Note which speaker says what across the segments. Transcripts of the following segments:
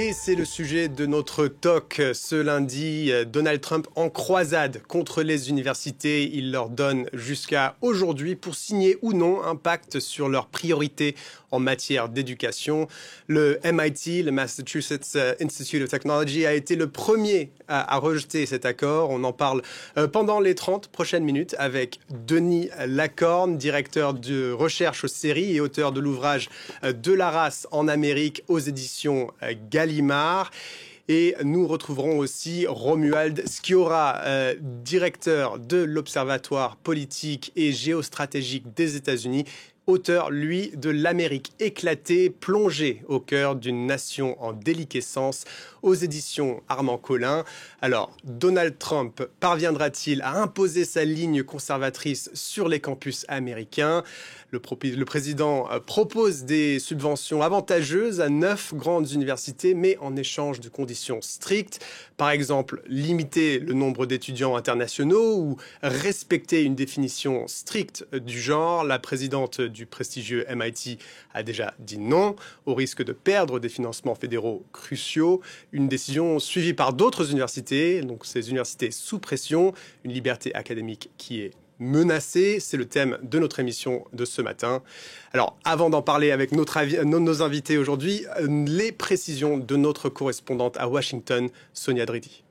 Speaker 1: Et c'est le sujet de notre talk ce lundi. Donald Trump en croisade contre les universités. Il leur donne jusqu'à aujourd'hui pour signer ou non un pacte sur leurs priorités en matière d'éducation. Le MIT, le Massachusetts Institute of Technology, a été le premier à rejeter cet accord. On en parle pendant les 30 prochaines minutes avec Denis Lacorne, directeur de recherche aux séries et auteur de l'ouvrage De la race en Amérique aux éditions Gallimard. Et nous retrouverons aussi Romuald Sciorra, directeur de l'Observatoire politique et géostratégique des États-Unis, auteur, lui, de L'Amérique éclatée, plongée au cœur d'une nation en déliquescence, aux éditions Armand Collin. Alors, Donald Trump parviendra-t-il à imposer sa ligne conservatrice sur les campus américains ? Le président propose des subventions avantageuses à 9 grandes universités, mais en échange de conditions strictes. Par exemple, limiter le nombre d'étudiants internationaux ou respecter une définition stricte du genre. La présidente du prestigieux MIT a déjà dit non, au risque de perdre des financements fédéraux cruciaux. Une décision suivie par d'autres universités, donc ces universités sous pression, une liberté académique qui est menacée. C'est le thème de notre émission de ce matin. Alors, avant d'en parler avec nos invités aujourd'hui, les précisions de notre correspondante à Washington, Sonia Dridi.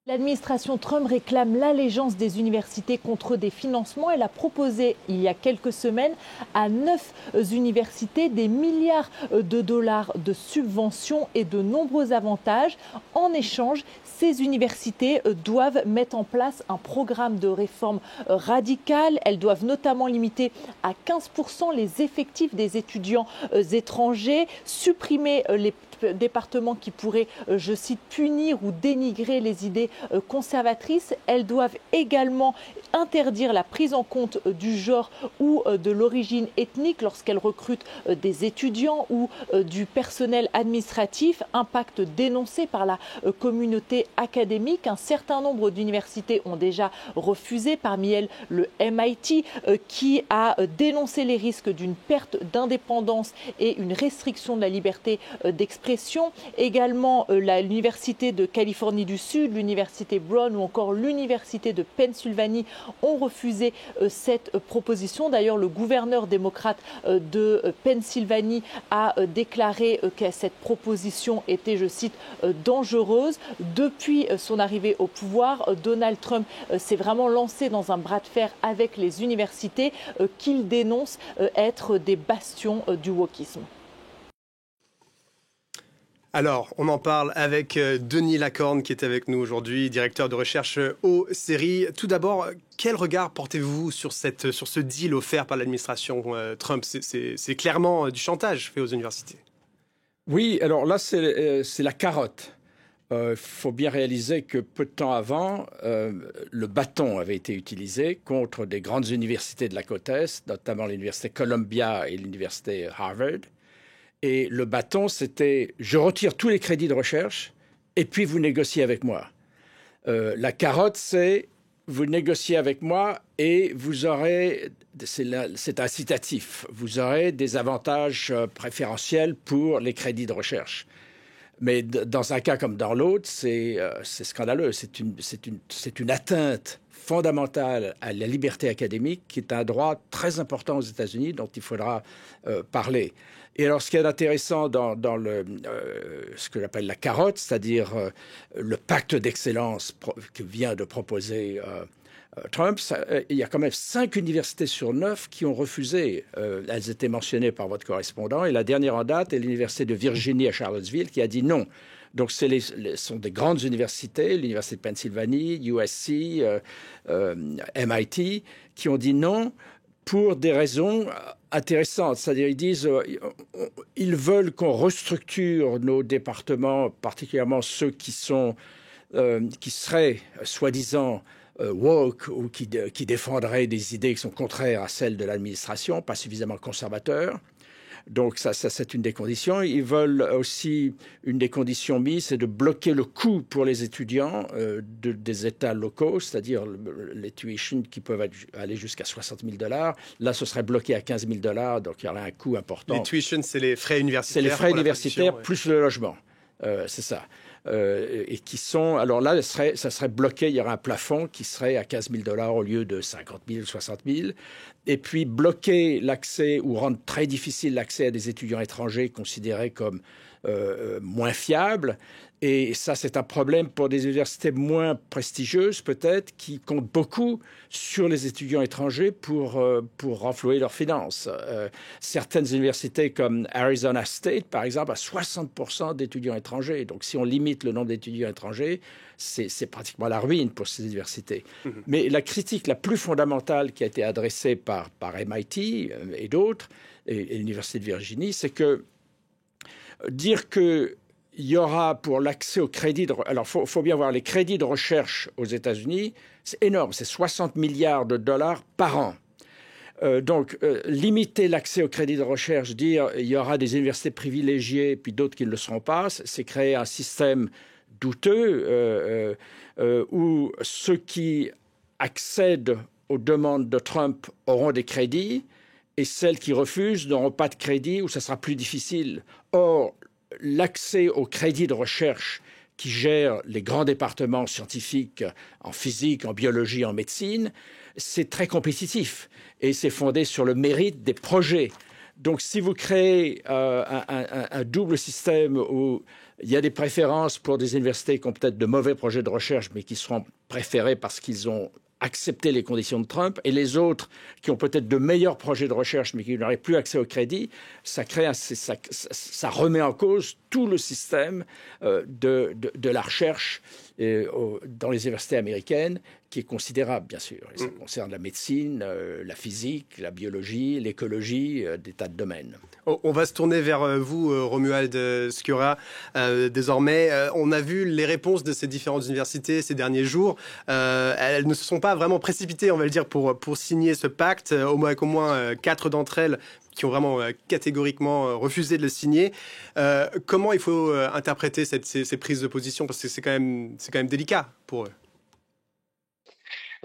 Speaker 2: L'administration Trump réclame l'allégeance des universités contre des financements. Elle a proposé il y a quelques semaines à 9 universités des milliards de dollars de subventions et de nombreux avantages. En échange, ces universités doivent mettre en place un programme de réforme radical. Elles doivent notamment limiter à 15% les effectifs des étudiants étrangers, supprimer les départements qui pourraient, je cite, punir ou dénigrer les idées conservatrices. Elles doivent également interdire la prise en compte du genre ou de l'origine ethnique lorsqu'elles recrutent des étudiants ou du personnel administratif, un pacte dénoncé par la communauté académique. Un certain nombre d'universités ont déjà refusé, parmi elles le MIT, qui a dénoncé les risques d'une perte d'indépendance et une restriction de la liberté d'expression. Également l'Université de Californie du Sud, l'Université Brown ou encore l'Université de Pennsylvanie ont refusé cette proposition. D'ailleurs, le gouverneur démocrate de Pennsylvanie a déclaré que cette proposition était, je cite, dangereuse. Depuis son arrivée au pouvoir, Donald Trump s'est vraiment lancé dans un bras de fer avec les universités qu'il dénonce être des bastions du wokisme.
Speaker 1: Alors, on en parle avec Denis Lacorne qui est avec nous aujourd'hui, directeur de recherche aux séries. Tout d'abord, quel regard portez-vous sur ce deal offert par l'administration Trump ? C'est clairement du chantage fait aux universités.
Speaker 3: Oui, alors là, c'est la carotte. Faut bien réaliser que peu de temps avant, le bâton avait été utilisé contre des grandes universités de la côte Est, notamment l'université Columbia et l'université Harvard. Et le bâton, c'était « je retire tous les crédits de recherche et puis vous négociez avec moi ». La carotte, c'est « vous négociez avec moi et vous aurez… » c'est incitatif. Vous aurez des avantages préférentiels pour les crédits de recherche. Mais dans un cas comme dans l'autre, c'est scandaleux. C'est une atteinte fondamentale à la liberté académique, qui est un droit très important aux États-Unis dont il faudra parler. Et alors, ce qui est intéressant dans ce que j'appelle la carotte, c'est-à-dire le pacte d'excellence que vient de proposer Trump, il y a quand même 5 universités sur 9 qui ont refusé. Elles étaient mentionnées par votre correspondant. Et la dernière en date est l'université de Virginie à Charlottesville qui a dit non. Donc, ce sont des grandes universités, l'université de Pennsylvanie, USC, MIT, qui ont dit non pour des raisons intéressantes. C'est-à-dire, ils disent ils veulent qu'on restructure nos départements, particulièrement ceux qui seraient soi-disant woke ou qui défendraient des idées qui sont contraires à celles de l'administration, pas suffisamment conservateurs. Donc ça c'est une des conditions. Ils veulent aussi, une des conditions mises, c'est de bloquer le coût pour les étudiants des États locaux, c'est-à-dire les tuitions qui peuvent aller jusqu'à 60 000 $. Là, ce serait bloqué à 15 000 $, donc il y aurait un coût important.
Speaker 1: Les tuitions, c'est les frais universitaires.
Speaker 3: C'est les frais universitaires plus le logement. C'est ça. Et qui sont... Alors là, ça serait bloqué, il y aurait un plafond qui serait à 15 000 $ au lieu de 50 000, 60 000. Et puis bloquer l'accès ou rendre très difficile l'accès à des étudiants étrangers considérés comme moins fiables. Et ça, c'est un problème pour des universités moins prestigieuses, peut-être, qui comptent beaucoup sur les étudiants étrangers pour renflouer leurs finances. Certaines universités comme Arizona State, par exemple, a 60% d'étudiants étrangers. Donc, si on limite le nombre d'étudiants étrangers, c'est pratiquement la ruine pour ces universités. Mmh. Mais la critique la plus fondamentale qui a été adressée par MIT et d'autres, et l'Université de Virginie, c'est que dire que il y aura pour l'accès au crédit... Alors, il faut bien voir, les crédits de recherche aux États-Unis, c'est énorme, c'est 60 milliards de dollars par an. Donc, limiter l'accès au crédit de recherche, dire il y aura des universités privilégiées puis d'autres qui ne le seront pas, c'est créer un système douteux où ceux qui accèdent aux demandes de Trump auront des crédits et celles qui refusent n'auront pas de crédit ou ça sera plus difficile. Or, l'accès au crédit de recherche qui gère les grands départements scientifiques en physique, en biologie, en médecine, c'est très compétitif et c'est fondé sur le mérite des projets. Donc, si vous créez un double système où il y a des préférences pour des universités qui ont peut-être de mauvais projets de recherche, mais qui seront préférés parce qu'ils ont accepté les conditions de Trump, et les autres qui ont peut-être de meilleurs projets de recherche, mais qui n'auraient plus accès au crédit, ça remet en cause tout le système de la recherche dans les universités américaines, qui est considérable, bien sûr. Et ça concerne la médecine, la physique, la biologie, l'écologie, des tas de domaines.
Speaker 1: On va se tourner vers vous, Romuald Sciorra, désormais. On a vu les réponses de ces différentes universités ces derniers jours. Elles ne se sont pas vraiment précipitées, on va le dire, pour signer ce pacte, avec au moins 4 d'entre elles qui ont vraiment catégoriquement refusé de le signer. Comment il faut interpréter ces prises de position? Parce que c'est quand même délicat pour eux.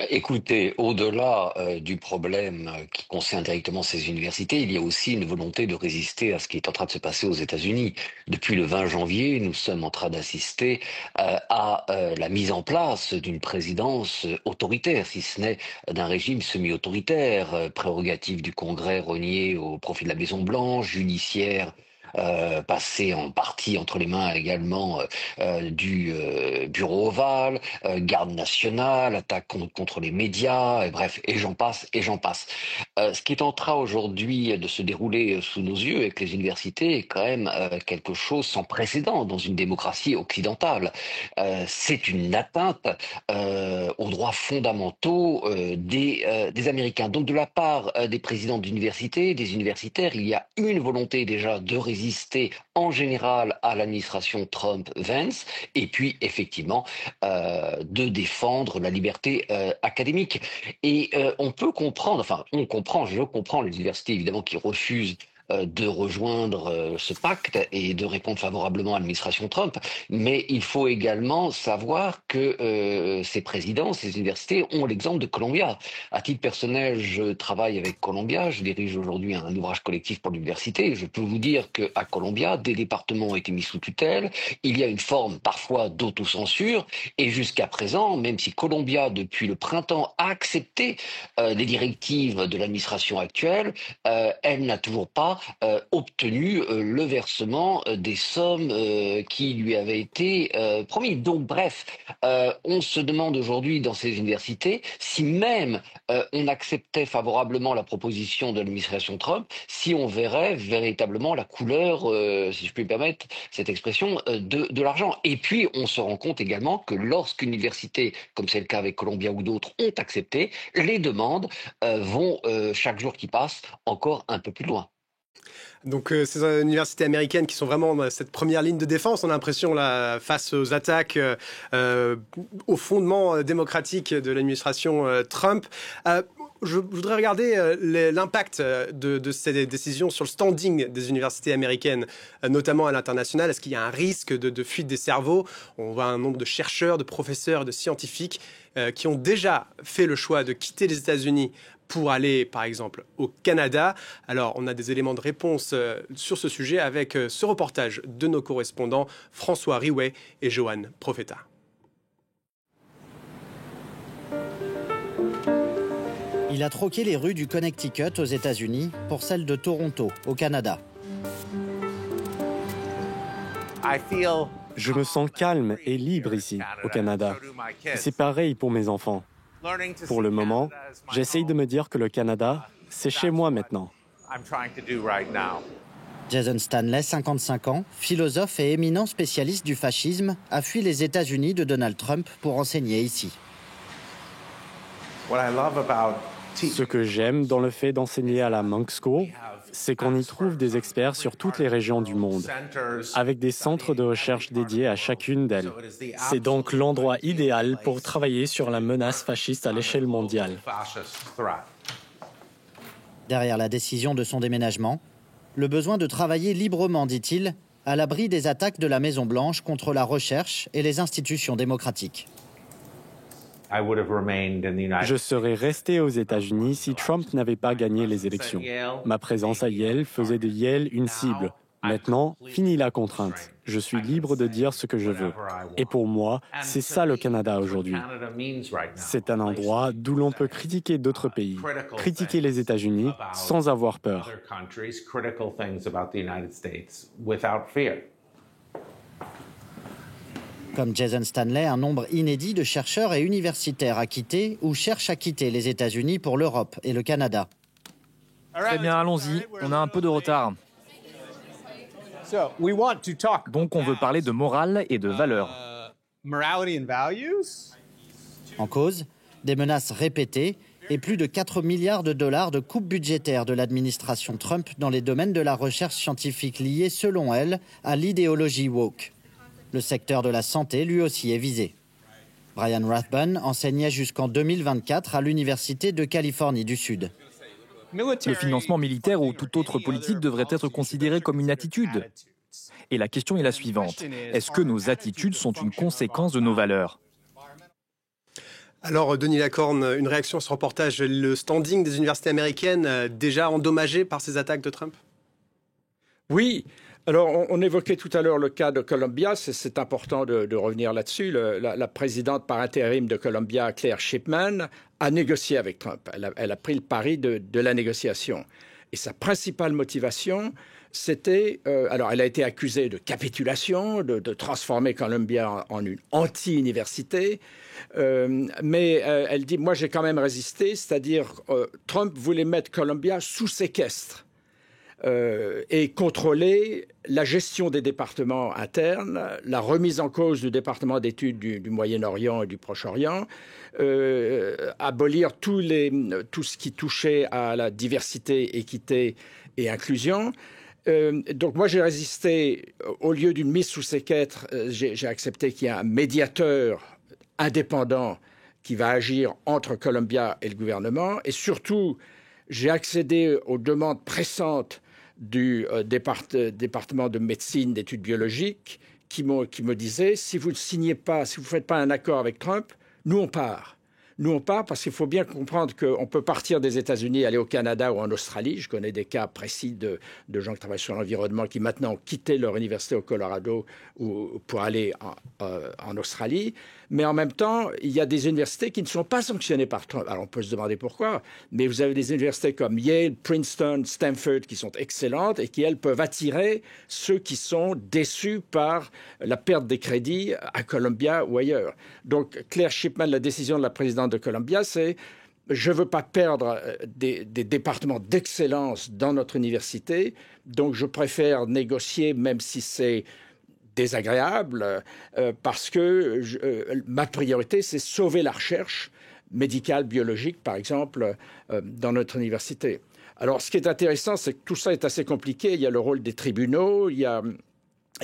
Speaker 4: Écoutez, au-delà du problème qui concerne directement ces universités, il y a aussi une volonté de résister à ce qui est en train de se passer aux États-Unis. Depuis le 20 janvier, nous sommes en train d'assister à la mise en place d'une présidence autoritaire, si ce n'est d'un régime semi-autoritaire, prérogative du Congrès reniée au profit de la Maison-Blanche, judiciaire passé en partie entre les mains également du bureau ovale, garde nationale, attaque contre les médias, et bref, et j'en passe, et j'en passe. Ce qui est en train aujourd'hui de se dérouler sous nos yeux avec les universités est quand même quelque chose sans précédent dans une démocratie occidentale. C'est une atteinte aux droits fondamentaux des Américains. Donc de la part des présidents d'université, des universitaires, il y a une volonté déjà de résister en général à l'administration Trump-Vance et puis effectivement de défendre la liberté académique. Et on peut comprendre, je comprends les universités évidemment qui refusent de rejoindre ce pacte et de répondre favorablement à l'administration Trump, mais il faut également savoir que ces présidents, ces universités ont l'exemple de Columbia. À titre personnel, je travaille avec Columbia, je dirige aujourd'hui un ouvrage collectif pour l'université. Je peux vous dire qu'à Columbia, des départements ont été mis sous tutelle, il y a une forme parfois d'autocensure, et jusqu'à présent, même si Columbia, depuis le printemps, a accepté les directives de l'administration actuelle, elle n'a toujours pas obtenu le versement des sommes qui lui avaient été promises. Donc bref, on se demande aujourd'hui dans ces universités si même on acceptait favorablement la proposition de l'administration Trump, si on verrait véritablement la couleur, si je puis me permettre cette expression, de l'argent. Et puis on se rend compte également que lorsqu'une université, comme c'est le cas avec Columbia ou d'autres, ont accepté, les demandes vont chaque jour qui passe encore un peu plus loin.
Speaker 1: Donc ces universités américaines qui sont vraiment dans cette première ligne de défense, on a l'impression là, face aux attaques au fondement démocratique de l'administration Trump. je voudrais regarder l'impact de ces décisions sur le standing des universités américaines, notamment à l'international. Est-ce qu'il y a un risque de fuite des cerveaux? On voit un nombre de chercheurs, de professeurs, de scientifiques qui ont déjà fait le choix de quitter les États-Unis pour aller, par exemple, au Canada. Alors, on a des éléments de réponse sur ce sujet avec ce reportage de nos correspondants François Riouet et Johan Profeta.
Speaker 5: Il a troqué les rues du Connecticut aux États-Unis pour celles de Toronto, au Canada.
Speaker 6: Je me sens calme et libre ici, au Canada. Et c'est pareil pour mes enfants. Pour le moment, j'essaye de me dire que le Canada, c'est chez moi maintenant.
Speaker 5: Jason Stanley, 55 ans, philosophe et éminent spécialiste du fascisme, a fui les États-Unis de Donald Trump pour enseigner ici.
Speaker 6: Ce que j'aime dans le fait d'enseigner à la Munk School, c'est qu'on y trouve des experts sur toutes les régions du monde, avec des centres de recherche dédiés à chacune d'elles. C'est donc l'endroit idéal pour travailler sur la menace fasciste à l'échelle mondiale.
Speaker 5: Derrière la décision de son déménagement, le besoin de travailler librement, dit-il, à l'abri des attaques de la Maison-Blanche contre la recherche et les institutions démocratiques.
Speaker 6: Je serais resté aux États-Unis si Trump n'avait pas gagné les élections. Ma présence à Yale faisait de Yale une cible. Maintenant, fini la contrainte. Je suis libre de dire ce que je veux. Et pour moi, c'est ça le Canada aujourd'hui. C'est un endroit d'où l'on peut critiquer d'autres pays, critiquer les États-Unis sans avoir peur.
Speaker 5: Comme Jason Stanley, un nombre inédit de chercheurs et universitaires a quitté ou cherchent à quitter les États-Unis pour l'Europe et le Canada.
Speaker 7: Très bien, allons-y. On a un peu de retard. Donc on veut parler de morale et de valeurs.
Speaker 5: En cause, des menaces répétées et plus de 4 milliards de dollars de coupes budgétaires de l'administration Trump dans les domaines de la recherche scientifique liés, selon elle, à l'idéologie woke. Le secteur de la santé, lui aussi, est visé. Brian Rathbun enseignait jusqu'en 2024 à l'Université de Californie du Sud.
Speaker 7: Le financement militaire ou toute autre politique devrait être considéré comme une attitude. Et la question est la suivante. Est-ce que nos attitudes sont une conséquence de nos valeurs ?
Speaker 1: Alors, Denis Lacorne, une réaction à ce reportage. Le standing des universités américaines déjà endommagé par ces attaques de Trump?
Speaker 3: Oui. Alors, on évoquait tout à l'heure le cas de Columbia, c'est important de revenir là-dessus. La présidente par intérim de Columbia, Claire Shipman, a négocié avec Trump. Elle a pris le pari de la négociation. Et sa principale motivation, c'était... alors, elle a été accusée de capitulation, de transformer Columbia en une anti-université. Mais elle dit, moi, j'ai quand même résisté. C'est-à-dire, Trump voulait mettre Columbia sous séquestre. Et contrôler la gestion des départements internes, la remise en cause du département d'études du Moyen-Orient et du Proche-Orient, abolir tout ce qui touchait à la diversité, équité et inclusion. Donc moi, j'ai résisté. Au lieu d'une mise sous séquestre, j'ai accepté qu'il y ait un médiateur indépendant qui va agir entre Columbia et le gouvernement. Et surtout, j'ai accédé aux demandes pressantes du département de médecine, d'études biologiques, qui me disait, si vous ne signez pas, si vous ne faites pas un accord avec Trump, nous on part. Nous on part parce qu'il faut bien comprendre qu'on peut partir des États-Unis, aller au Canada ou en Australie. Je connais des cas précis de gens qui travaillent sur l'environnement qui maintenant ont quitté leur université au Colorado pour aller en Australie. Mais en même temps, il y a des universités qui ne sont pas sanctionnées par Trump. Alors on peut se demander pourquoi, mais vous avez des universités comme Yale, Princeton, Stanford qui sont excellentes et qui, elles, peuvent attirer ceux qui sont déçus par la perte des crédits à Columbia ou ailleurs. Donc Claire Shipman, la décision de la présidente de Columbia, c'est je ne veux pas perdre des départements d'excellence dans notre université, donc je préfère négocier même si c'est désagréable, parce que ma priorité, c'est sauver la recherche médicale, biologique, par exemple, dans notre université. Alors, ce qui est intéressant, c'est que tout ça est assez compliqué. Il y a le rôle des tribunaux, il y a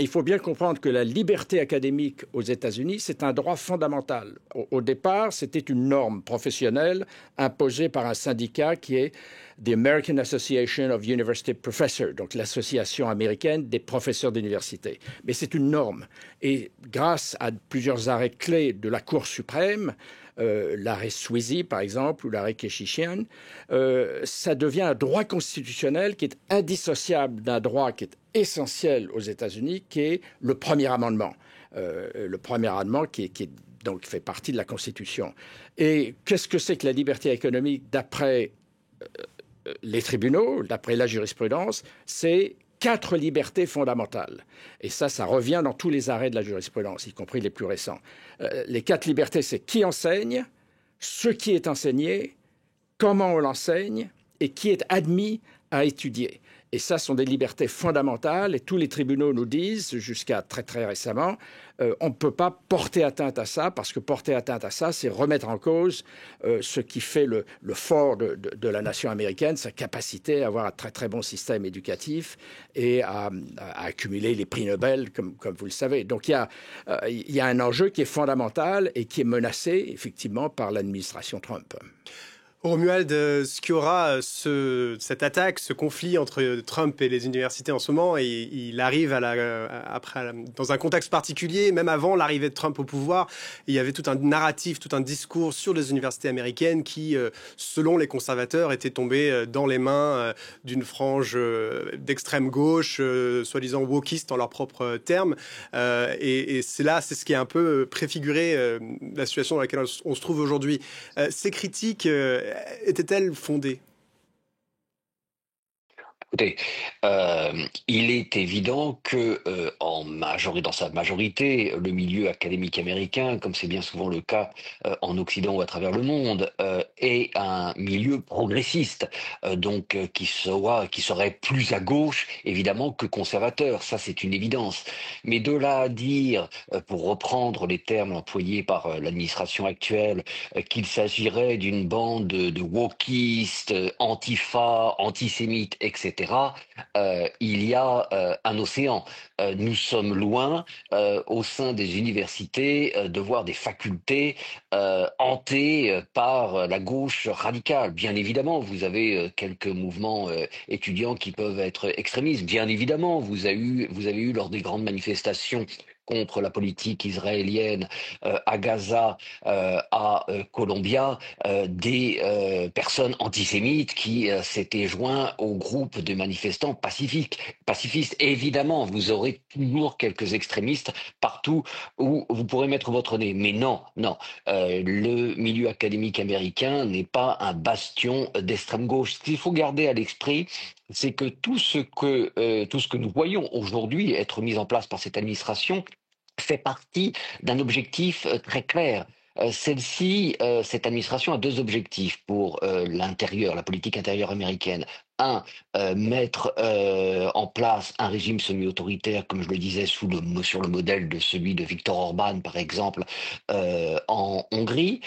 Speaker 3: Il faut bien comprendre que la liberté académique aux États-Unis, c'est un droit fondamental. Au départ, c'était une norme professionnelle imposée par un syndicat qui est the American Association of University Professors, donc l'association américaine des professeurs d'université. Mais c'est une norme. Et grâce à plusieurs arrêts clés de la Cour suprême, l'arrêt Sweezy, par exemple, ou l'arrêt Keshishian, ça devient un droit constitutionnel qui est indissociable d'un droit qui est essentiel aux États-Unis, qui est le premier amendement. Le premier amendement qui donc fait partie de la Constitution. Et qu'est-ce que c'est que la liberté économique d'après les tribunaux, d'après la jurisprudence? C'est 4 libertés fondamentales. Et ça revient dans tous les arrêts de la jurisprudence, y compris les plus récents. Les 4 libertés, c'est qui enseigne, ce qui est enseigné, comment on l'enseigne et qui est admis à étudier. Et ça sont des libertés fondamentales et tous les tribunaux nous disent, jusqu'à très très récemment, on ne peut pas porter atteinte à ça parce que porter atteinte à ça, c'est remettre en cause ce qui fait le fort de la nation américaine, sa capacité à avoir un très très bon système éducatif et à accumuler les prix Nobel, comme vous le savez. Donc il y a un enjeu qui est fondamental et qui est menacé effectivement par l'administration Trump.
Speaker 1: Romuald Sciorra, cette attaque, ce conflit entre Trump et les universités en ce moment, et il arrive dans un contexte particulier, même avant l'arrivée de Trump au pouvoir, il y avait tout un narratif, tout un discours sur les universités américaines qui, selon les conservateurs, était tombé dans les mains d'une frange d'extrême gauche, soi-disant wokiste en leurs propres termes. Et c'est ce qui a un peu préfiguré la situation dans laquelle on se trouve aujourd'hui. Ces critiques était-elle fondée?
Speaker 4: Écoutez, il est évident que dans sa majorité, le milieu académique américain, comme c'est bien souvent le cas en Occident ou à travers le monde, est un milieu progressiste, qui serait plus à gauche, évidemment, que conservateur. Ça, c'est une évidence. Mais de là à dire, pour reprendre les termes employés par l'administration actuelle, qu'il s'agirait d'une bande de wokistes, antifa, antisémites, etc., il y a un océan. Nous sommes loin, au sein des universités, de voir des facultés hantées par la gauche radicale. Bien évidemment, vous avez quelques mouvements étudiants qui peuvent être extrémistes. Bien évidemment, vous avez eu lors des grandes manifestations contre la politique israélienne à Gaza, à Columbia, des personnes antisémites qui s'étaient joints au groupe de manifestants pacifistes. Évidemment, vous aurez toujours quelques extrémistes partout où vous pourrez mettre votre nez. Mais non, le milieu académique américain n'est pas un bastion d'extrême gauche. Ce qu'il faut garder à l'esprit, c'est que tout ce que nous voyons aujourd'hui être mis en place par cette administration fait partie d'un objectif très clair. Cette administration a 2 objectifs pour la politique intérieure américaine. Un, mettre en place un régime semi-autoritaire, comme je le disais, sur le modèle de celui de Viktor Orban, par exemple, en Hongrie.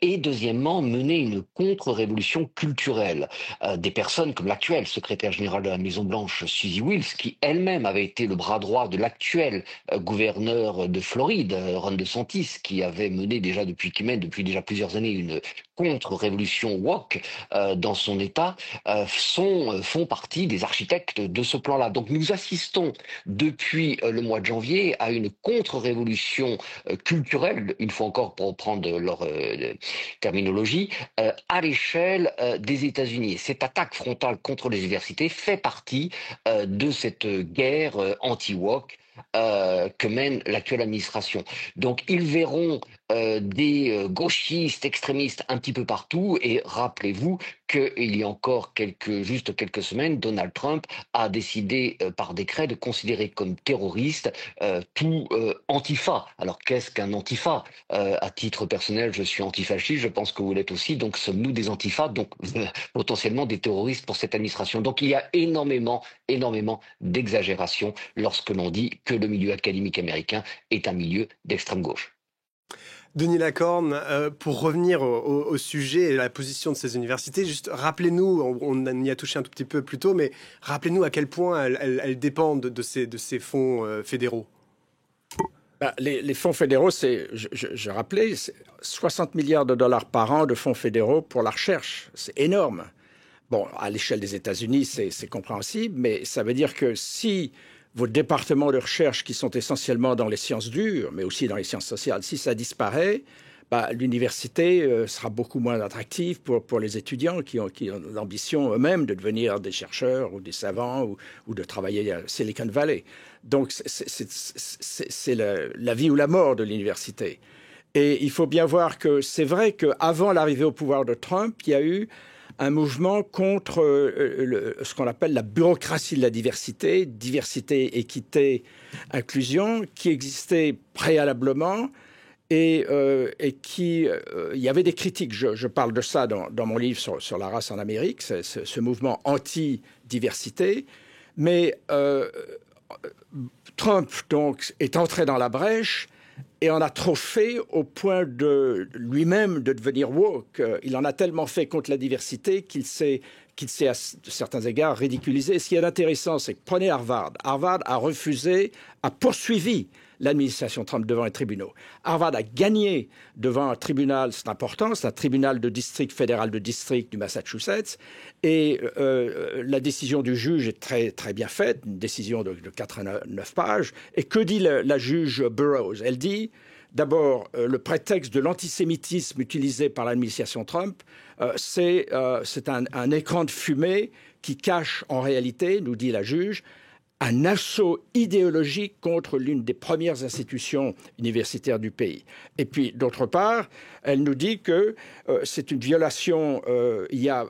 Speaker 4: Et deuxièmement, mener une contre-révolution culturelle. Des personnes comme l'actuel secrétaire général de la Maison-Blanche, Suzy Wiles, qui elle-même avait été le bras droit de l'actuel gouverneur de Floride, Ron DeSantis, qui mène depuis déjà plusieurs années une contre-révolution woke dans son État, font partie des architectes de ce plan-là. Donc nous assistons depuis le mois de janvier à une contre-révolution culturelle, une fois encore pour reprendre leur terminologie, à l'échelle des États-Unis. Cette attaque frontale contre les universités fait partie de cette guerre anti-woke que mène l'actuelle administration. Donc ils verront des gauchistes extrémistes un petit peu partout, et rappelez-vous qu'il y a encore juste quelques semaines, Donald Trump a décidé par décret de considérer comme terroriste tout antifa. Alors qu'est-ce qu'un antifa? À titre personnel, je suis antifasciste, je pense que vous l'êtes aussi, donc sommes-nous des antifas, donc potentiellement des terroristes pour cette administration. Donc il y a énormément d'exagération lorsque l'on dit que le milieu académique américain est un milieu d'extrême gauche.
Speaker 1: Denis Lacorne, pour revenir au sujet et à la position de ces universités, juste rappelez-nous, on y a touché un tout petit peu plus tôt, mais rappelez-nous à quel point elles dépendent de ces fonds fédéraux.
Speaker 3: Les fonds fédéraux, je rappelais, 60 milliards de dollars par an de fonds fédéraux pour la recherche. C'est énorme. Bon, à l'échelle des États-Unis, c'est compréhensible, mais ça veut dire que si vos départements de recherche, qui sont essentiellement dans les sciences dures, mais aussi dans les sciences sociales, si ça disparaît, l'université sera beaucoup moins attractive pour les étudiants qui ont l'ambition eux-mêmes de devenir des chercheurs ou des savants ou de travailler à Silicon Valley. Donc, c'est la vie ou la mort de l'université. Et il faut bien voir que c'est vrai qu'avant l'arrivée au pouvoir de Trump, il y a eu un mouvement contre ce qu'on appelle la bureaucratie de la diversité, équité, inclusion, qui existait préalablement et qui, il y avait des critiques. Je parle de ça dans mon livre sur la race en Amérique, ce mouvement anti-diversité. Mais Trump, donc, est entré dans la brèche et en a trop fait au point de lui-même de devenir woke. Il en a tellement fait contre la diversité qu'il s'est à certains égards ridiculisé. Ce qui est intéressant, c'est que prenez Harvard. Harvard a poursuivi l'administration Trump devant les tribunaux. Harvard a gagné devant un tribunal, c'est important, c'est un tribunal de district, fédéral de district du Massachusetts, et la décision du juge est très, très bien faite, une décision de 89 pages. Et que dit la juge Burroughs? Elle dit, d'abord, le prétexte de l'antisémitisme utilisé par l'administration Trump, c'est un écran de fumée qui cache en réalité, nous dit la juge, un assaut idéologique contre l'une des premières institutions universitaires du pays. Et puis, d'autre part, elle nous dit que c'est une violation, il y a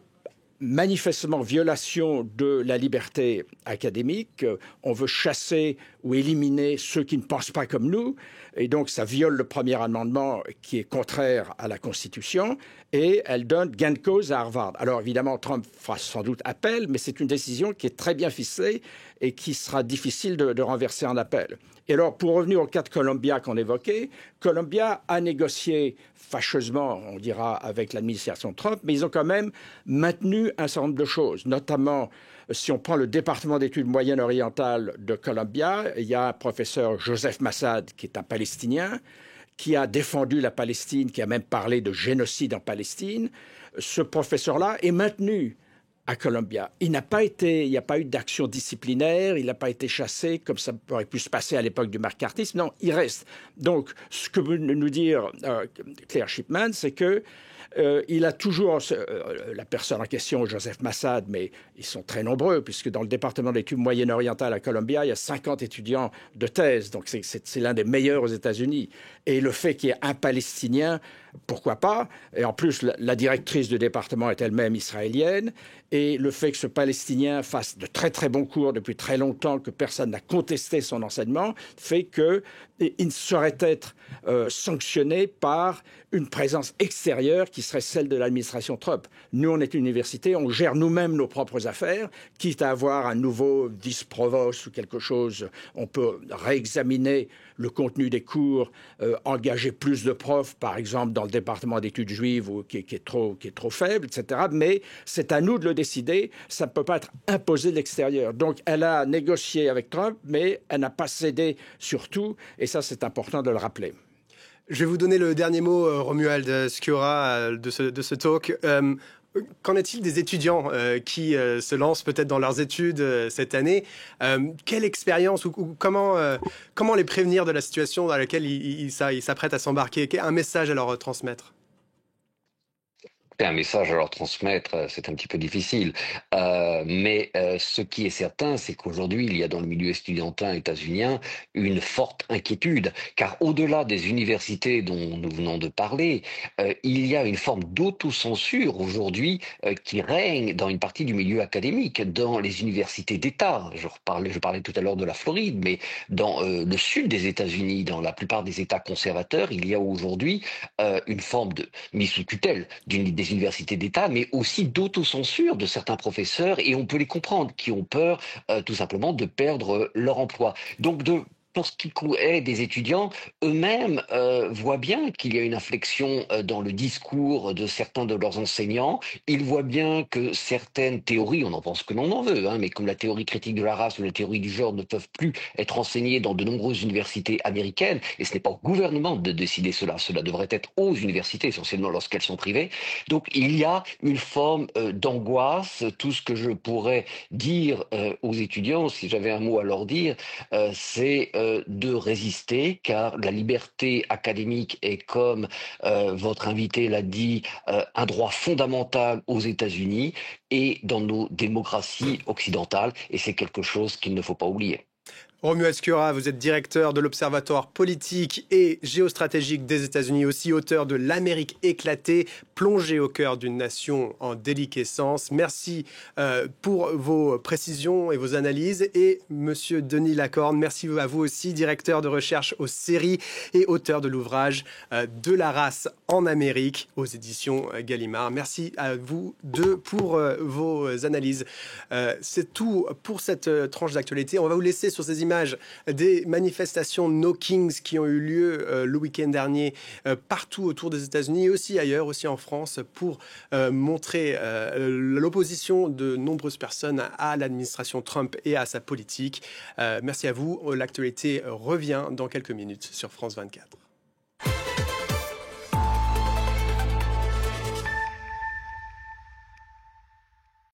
Speaker 3: manifestement violation de la liberté académique. On veut chasser ou éliminer ceux qui ne pensent pas comme nous. Et donc, ça viole le premier amendement qui est contraire à la Constitution. Et elle donne gain de cause à Harvard. Alors, évidemment, Trump fera sans doute appel, mais c'est une décision qui est très bien ficelée et qui sera difficile de renverser en appel. Et alors, pour revenir au cas de Columbia qu'on évoquait, Columbia a négocié fâcheusement, on dira, avec l'administration Trump, mais ils ont quand même maintenu un certain nombre de choses, notamment si on prend le département d'études moyen-orientales de Columbia, il y a un professeur Joseph Massad, qui est un Palestinien, qui a défendu la Palestine, qui a même parlé de génocide en Palestine. Ce professeur-là est maintenu à Columbia. Il n'y a pas eu d'action disciplinaire, il n'a pas été chassé comme ça aurait pu se passer à l'époque du McCarthyisme. Non, il reste. Donc, ce que veut nous dire Claire Shipman, c'est que il a toujours, la personne en question, Joseph Massad, mais ils sont très nombreux, puisque dans le département d'études moyen-orientales à Columbia, il y a 50 étudiants de thèse, donc c'est l'un des meilleurs aux États-Unis. Et le fait qu'il y ait un Palestinien, pourquoi pas? Et en plus, la directrice du département est elle-même israélienne. Et le fait que ce Palestinien fasse de très très bons cours depuis très longtemps, que personne n'a contesté son enseignement, fait qu'il saurait être sanctionné par une présence extérieure qui serait celle de l'administration Trump. Nous, on est une université, on gère nous-mêmes nos propres affaires, quitte à avoir un nouveau vice-provost ou quelque chose, on peut réexaminer le contenu des cours, engager plus de profs, par exemple, dans le département d'études juives qui est trop faible, etc. Mais c'est à nous de le décider, ça ne peut pas être imposé de l'extérieur. Donc, elle a négocié avec Trump, mais elle n'a pas cédé sur tout, et ça, c'est important de le rappeler.
Speaker 1: Je vais vous donner le dernier mot, Romuald Sciorra, de ce talk. Qu'en est-il des étudiants qui se lancent peut-être dans leurs études cette année? Quelle expérience ou comment les prévenir de la situation dans laquelle ils s'apprêtent à s'embarquer? Un message à leur transmettre?
Speaker 4: Un message à leur transmettre, c'est un petit peu difficile. Mais ce qui est certain, c'est qu'aujourd'hui, il y a dans le milieu estudiantin états-unien une forte inquiétude, car au-delà des universités dont nous venons de parler, il y a une forme d'autocensure aujourd'hui qui règne dans une partie du milieu académique, dans les universités d'État. Je parlais tout à l'heure de la Floride, mais dans le sud des États-Unis, dans la plupart des États conservateurs, il y a aujourd'hui une forme de mise sous tutelle des universités d'État, mais aussi d'autocensure de certains professeurs, et on peut les comprendre, qui ont peur tout simplement de perdre leur emploi. Donc de pour ce qui est des étudiants, eux-mêmes voient bien qu'il y a une inflexion dans le discours de certains de leurs enseignants. Ils voient bien que certaines théories, on en pense que l'on en veut, hein, mais comme la théorie critique de la race ou la théorie du genre ne peuvent plus être enseignées dans de nombreuses universités américaines, et ce n'est pas au gouvernement de décider cela, cela devrait être aux universités, essentiellement lorsqu'elles sont privées. Donc il y a une forme d'angoisse. Tout ce que je pourrais dire aux étudiants, si j'avais un mot à leur dire, c'est de résister, car la liberté académique est, comme votre invité l'a dit, un droit fondamental aux États-Unis et dans nos démocraties occidentales, et c'est quelque chose qu'il ne faut pas oublier.
Speaker 1: Romuald Skura, vous êtes directeur de l'Observatoire politique et géostratégique des États-Unis, aussi auteur de L'Amérique éclatée, plongée au cœur d'une nation en déliquescence. Merci pour vos précisions et vos analyses. Et Monsieur Denis Lacorne, merci à vous aussi, directeur de recherche aux séries et auteur de l'ouvrage De la race en Amérique aux éditions Gallimard. Merci à vous deux pour vos analyses. C'est tout pour cette tranche d'actualité. On va vous laisser sur ces images des manifestations No Kings qui ont eu lieu le week-end dernier partout autour des États-Unis et aussi ailleurs, aussi en France, pour montrer l'opposition de nombreuses personnes à l'administration Trump et à sa politique. Merci à vous. L'actualité revient dans quelques minutes sur France 24.